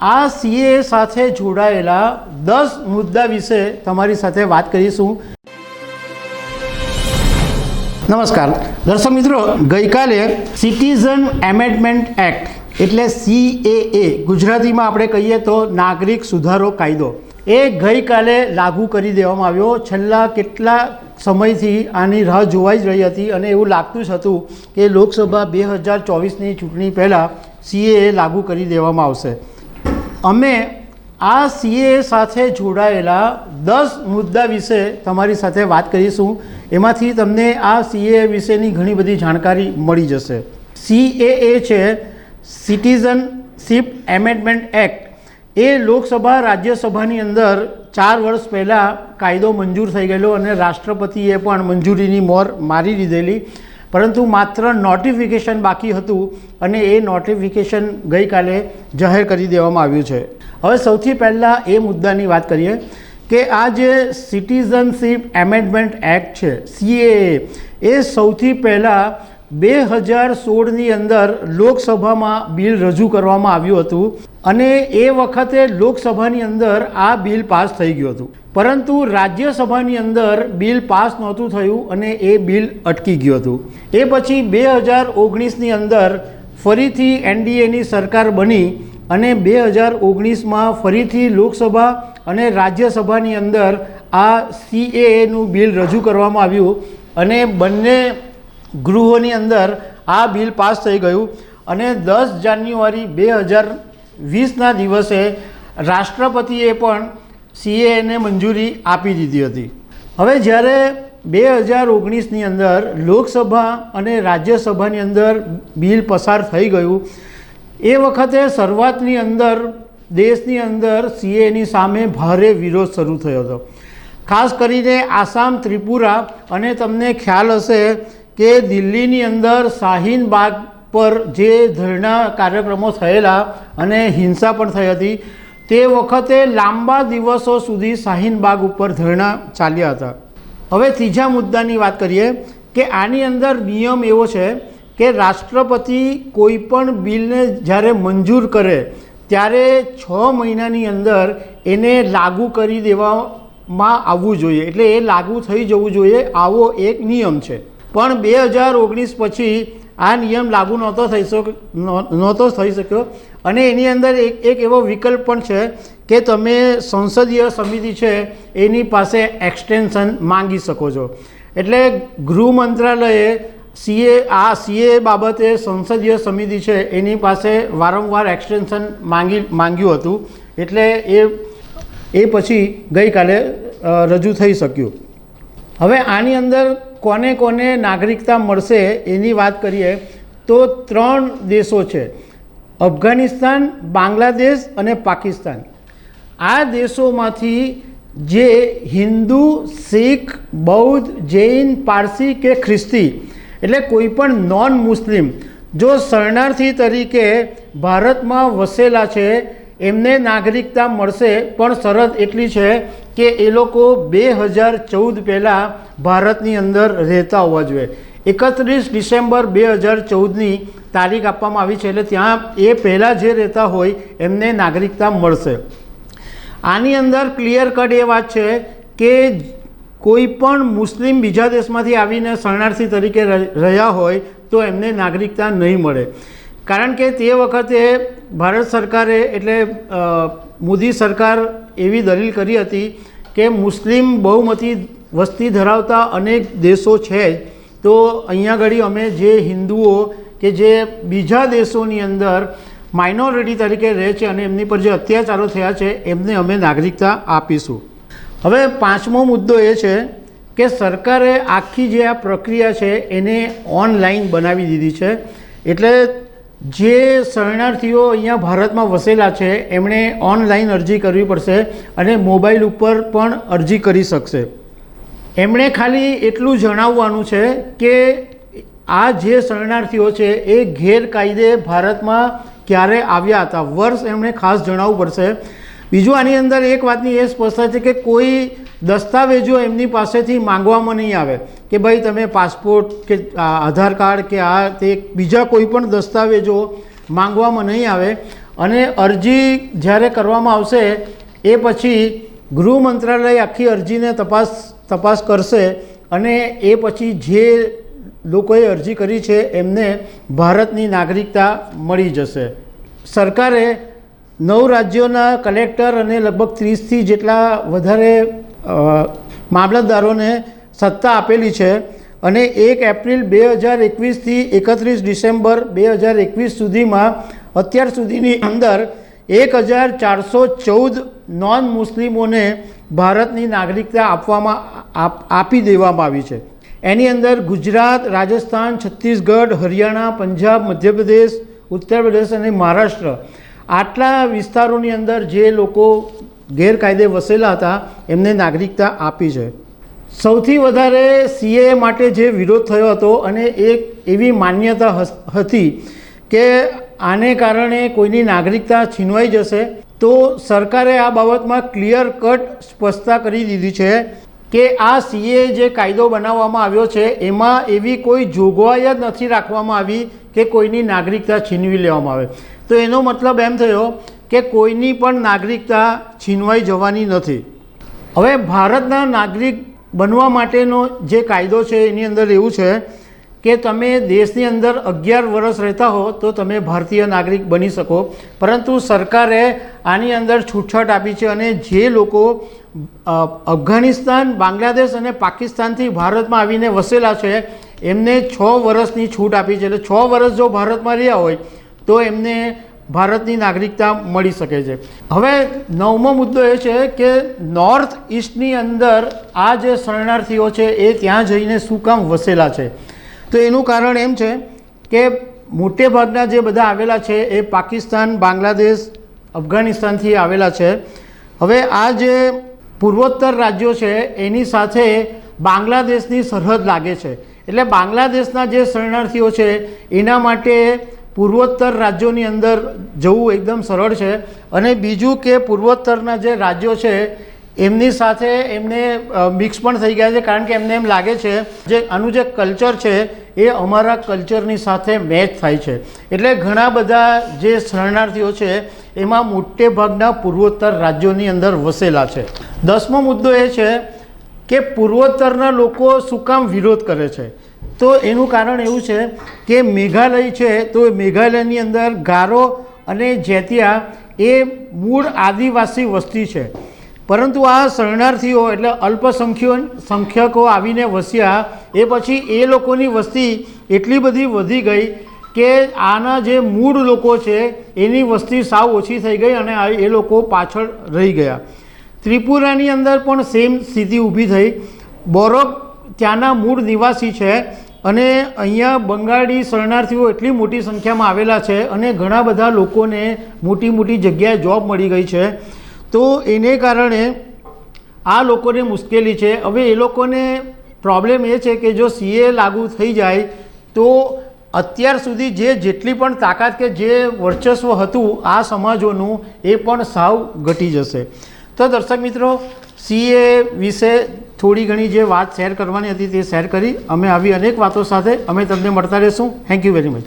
આ સીએ સાથે જોડાયેલા 10 મુદ્દા વિશે તમારી સાથે વાત કરીશું। નમસ્કાર દર્શક મિત્રો, ગઈકાલે સિટીઝન એમેન્ડમેન્ટ એક્ટ એટલે CAA ગુજરાતીમાં આપણે કહીએ તો નાગરિક સુધારો કાયદો એ ગઈકાલે લાગુ કરી દેવામાં આવ્યો। છેલ્લા કેટલા સમયથી આની રાહ જોવાઈ જ રહી હતી અને એવું લાગતું જ હતું કે લોકસભા 2024ની ચૂંટણી પહેલાં CAA લાગુ કરી દેવામાં આવશે। અમે આ CAA સાથે જોડાયેલા 10 મુદ્દા વિશે તમારી સાથે વાત કરીશું। એમાંથી તમને આ CAA વિશેની ઘણી બધી જાણકારી મળી જશે। CAA છે સિટીઝનશીપ એમેન્ડમેન્ટ એક્ટ, એ લોકસભા રાજ્યસભાની અંદર 4 વર્ષ પહેલાં કાયદો મંજૂર થઈ ગયેલો અને રાષ્ટ્રપતિએ પણ મંજૂરીની મોર મારી દીધેલી, પરંતુ માત્ર નોટિફિકેશન બાકી હતું અને એ નોટિફિકેશન ગઈકાલે જાહેર કરી દેવામાં આવ્યું છે। હવે સૌથી પહેલાં એ મુદ્દાની વાત કરીએ કે આ જે સિટીઝનશીપ એમેન્ડમેન્ટ એક્ટ છે CAA, એ સૌથી પહેલાં 2016ની અંદર લોકસભામાં બિલ રજૂ કરવામાં આવ્યું હતું અને એ વખતે લોકસભાની અંદર આ બિલ પાસ થઈ ગયું હતું, પરંતુ રાજ્યસભાની અંદર બિલ પાસ નહોતું થયું અને એ બિલ અટકી ગયું હતું। એ પછી 2019ની અંદર ફરીથી NDAની સરકાર બની અને 2019માં ફરીથી લોકસભા અને રાજ્યસભાની અંદર આ CAAનું બિલ રજૂ કરવામાં આવ્યું અને બંને ગૃહોની અંદર આ બિલ પાસ થઈ ગયું અને 10 જાન્યુઆરી 2020ના દિવસે રાષ્ટ્રપતિએ પણ CAAને મંજૂરી આપી દીધી હતી। હવે જ્યારે 2019ની અંદર લોકસભા અને રાજ્યસભાની અંદર બિલ પસાર થઈ ગયું, એ વખતે શરૂઆતની અંદર દેશની અંદર CAAની સામે ભારે વિરોધ શરૂ થયો હતો, ખાસ કરીને આસામ, ત્રિપુરા અને તમને ખ્યાલ હશે કે દિલ્હીની અંદર શાહીન બાગ પર જે ધરણા કાર્યક્રમો થયેલા અને હિંસા પણ થઈ હતી, તે વખતે લાંબા દિવસો સુધી શાહીન બાગ ઉપર ધરણા ચાલ્યા હતા। હવે ત્રીજા મુદ્દાની વાત કરીએ કે આની અંદર નિયમ એવો છે કે રાષ્ટ્રપતિ કોઈ પણ બિલને જ્યારે મંજૂર કરે ત્યારે 6 મહિનાની અંદર એને લાગુ કરી દેવામાં આવવું જોઈએ, એટલે એ લાગુ થઈ જવું જોઈએ, આવો એક નિયમ છે। પણ 2019 પછી આ નિયમ લાગુ નહોતો થઈ શક્યો અને એની અંદર એક એવો વિકલ્પ પણ છે કે તમે સંસદીય સમિતિ છે એની પાસે એક્સટેન્શન માંગી શકો છો। એટલે ગૃહ મંત્રાલયે CAA બાબતે સંસદીય સમિતિ છે એની પાસે વારંવાર એક્સટેન્શન માંગ્યું હતું, એટલે એ પછી ગઈકાલે રજૂ થઈ શક્યું। હવે આની અંદર કોને કોને નાગરિકતા મળશે એની વાત કરીએ તો 3 દેશો છે, અફઘાનિસ્તાન, બાંગ્લાદેશ અને પાકિસ્તાન। આ દેશોમાંથી જે હિન્દુ, શીખ, બૌદ્ધ, જૈન, પારસી કે ખ્રિસ્તી એટલે કોઈ પણ નોન મુસ્લિમ જો શરણાર્થી તરીકે ભારતમાં વસેલા છે એમને નાગરિકતા મળશે, પણ શરત એટલી છે કે એ લોકો 2014 પહેલાં ભારતની અંદર રહેતા હોવા જોઈએ। 31 ડિસેમ્બર 2014ની તારીખ આપવામાં આવી છે, એટલે ત્યાં એ પહેલાં જે રહેતા હોય એમને નાગરિકતા મળશે। આની અંદર ક્લિયર કટ એ વાત છે કે કોઈ પણ મુસ્લિમ બીજા દેશમાંથી આવીને શરણાર્થી તરીકે રહ્યા હોય તો એમને નાગરિકતા નહીં મળે, કારણ કે તે વખતે ભારત સરકારે એટલે મોદી સરકાર એવી દલીલ કરી હતી કે મુસ્લિમ બહુમતી વસ્તી ધરાવતા અનેક દેશો છે, તો અહીંયા આગળ અમે જે હિન્દુઓ કે જે બીજા દેશોની અંદર માઇનોરિટી તરીકે રહે છે અને એમની પર જે અત્યાચારો થયા છે એમને અમે નાગરિકતા આપીશું। હવે 5મો મુદ્દો એ છે કે સરકારે આખી જે આ પ્રક્રિયા છે એને ઓનલાઈન બનાવી દીધી છે, એટલે જે શરણાર્થીઓ અહીંયા ભારતમાં વસેલા છે એમણે ઓનલાઈન અરજી કરવી પડશે અને મોબાઈલ ઉપર પણ અરજી કરી શકશે। એમણે ખાલી એટલું જણાવવાનું છે કે આ જે શરણાર્થીઓ છે એ ગેરકાયદે ભારતમાં ક્યારે આવ્યા હતા, વર્ષ એમણે ખાસ જણાવવું પડશે। બીજું આની અંદર એક વાતની એ સ્પષ્ટતા છે કે કોઈ દસ્તાવેજો એમની પાસેથી માંગવામાં નહીં આવે કે ભાઈ તમે પાસપોર્ટ કે આધાર કાર્ડ કે આ તે બીજા કોઈ પણ દસ્તાવેજો માંગવામાં નહીં આવે અને અરજી જ્યારે કરવામાં આવશે એ પછી ગૃહ મંત્રાલય આખી અરજીને તપાસ કરશે અને એ પછી જે લોકોએ અરજી કરી છે એમને ભારતની નાગરિકતા મળી જશે. સરકારે 9 રાજ્યોના કલેક્ટર અને લગભગ 30થી જેટલા વધારે મામલતદારોને સત્તા આપેલી છે અને 1 એપ્રિલ 2021થી 31 ડિસેમ્બર 2021 સુધીમાં અત્યાર સુધીની અંદર 1414 નોન મુસ્લિમોને ભારતની નાગરિકતા આપી દેવામાં આવી છે. એની અંદર ગુજરાત, રાજસ્થાન, છત્તીસગઢ, હરિયાણા, પંજાબ, મધ્યપ્રદેશ, ઉત્તર પ્રદેશ અને મહારાષ્ટ્ર આટલા વિસ્તારોની અંદર જે લોકો ગેરકાયદે વસેલા હતા એમને નાગરિકતા આપી છે. સૌથી વધારે સીએએ માટે જે વિરોધ થયો હતો અને એક એવી માન્યતા હતી કે આને કારણે કોઈની નાગરિકતા છીનવાઈ જશે, તો સરકારે આ બાબતમાં ક્લિયર કટ સ્પષ્ટતા કરી દીધી છે કે આ સીએ જે કાયદો બનાવવામાં આવ્યો છે એમાં એવી કોઈ જોગવાઈ જ નથી રાખવામાં આવી કે કોઈની નાગરિકતા છીનવી લેવામાં આવે. તો એનો મતલબ એમ થયો કે કોઈની પણ નાગરિકતા છીનવાઈ જવાની નથી. હવે ભારતના નાગરિક બનવા માટેનો જે કાયદો છે એની અંદર એવું છે કે તમે દેશની અંદર 11 વર્ષ રહેતા હો તો તમે ભારતીય નાગરિક બની શકો, પરંતુ સરકારે આની અંદર છૂટછાટ આપી છે અને જે લોકો અફઘાનિસ્તાન, બાંગ્લાદેશ અને પાકિસ્તાનથી ભારતમાં આવીને વસેલા છે એમને 6 વર્ષની છૂટ આપી છે. એટલે 6 વર્ષ જો ભારતમાં રહ્યા હોય તો એમને ભારતની નાગરિકતા મળી શકે છે. હવે 9મો મુદ્દો એ છે કે નોર્થ ઇસ્ટની અંદર આ જે શરણાર્થીઓ છે એ ત્યાં જઈને શું કામ વસેલા છે? તો એનું કારણ એમ છે કે મોટે ભાગના જે બધા આવેલા છે એ પાકિસ્તાન, બાંગ્લાદેશ, અફઘાનિસ્તાનથી આવેલા છે. હવે આ જે પૂર્વોત્તર રાજ્યો છે એની સાથે બાંગ્લાદેશની સરહદ લાગે છે, એટલે બાંગ્લાદેશના જે શરણાર્થીઓ છે એના માટે પૂર્વોત્તર રાજ્યોની અંદર જવું એકદમ સરળ છે. અને બીજું કે પૂર્વોત્તરના જે રાજ્યો છે એમની સાથે એમને મિક્સ પણ થઈ ગયા છે, કારણ કે એમને એમ લાગે છે જે આનું જે કલ્ચર છે એ અમારા કલ્ચરની સાથે મેચ થાય છે. એટલે ઘણા બધા જે શરણાર્થીઓ છે એમાં મોટે ભાગના પૂર્વોત્તર રાજ્યોની અંદર વસેલા છે. 10મો મુદ્દો એ છે કે પૂર્વોત્તરના લોકો શું કામ વિરોધ કરે છે? તો એનું કારણ એવું છે કે મેઘાલય છે, તો મેઘાલયની અંદર ગારો અને જેતિયા એ મૂળ આદિવાસી વસ્તી છે, પરંતુ આ શરણાર્થીઓ એટલે અલ્પસંખ્યકો આવીને વસ્યા એ પછી એ લોકોની વસ્તી એટલી બધી વધી ગઈ કે આના જે મૂળ લોકો છે એની વસ્તી સાવ ઓછી થઈ ગઈ અને એ લોકો પાછળ રહી ગયા. ત્રિપુરાની અંદર પણ સેમ સ્થિતિ ઊભી થઈ. બોરોક ત્યાંના મૂળ નિવાસી છે અને અહીંયા બંગાળી શરણાર્થીઓ એટલી મોટી સંખ્યામાં આવેલા છે અને ઘણા બધા લોકોને મોટી મોટી જગ્યાએ જોબ મળી ગઈ છે. તો એને કારણે આ લોકોને મુશ્કેલી છે. હવે એ લોકોને પ્રોબ્લેમ એ છે કે જો સીએ લાગુ થઈ જાય તો અત્યાર સુધી જેટલી પણ તાકાત કે જે વર્ચસ્વ હતું આ સમાજોનું એ પણ સાવ ઘટી જશે. તો દર્શક મિત્રો, સીએ વિશે થોડી ઘણી જે વાત શેર કરવાની હતી તે શેર કરી. અમે આવી અનેક વાતો સાથે અમે તમને મળતા રહીશું. Thank you very much.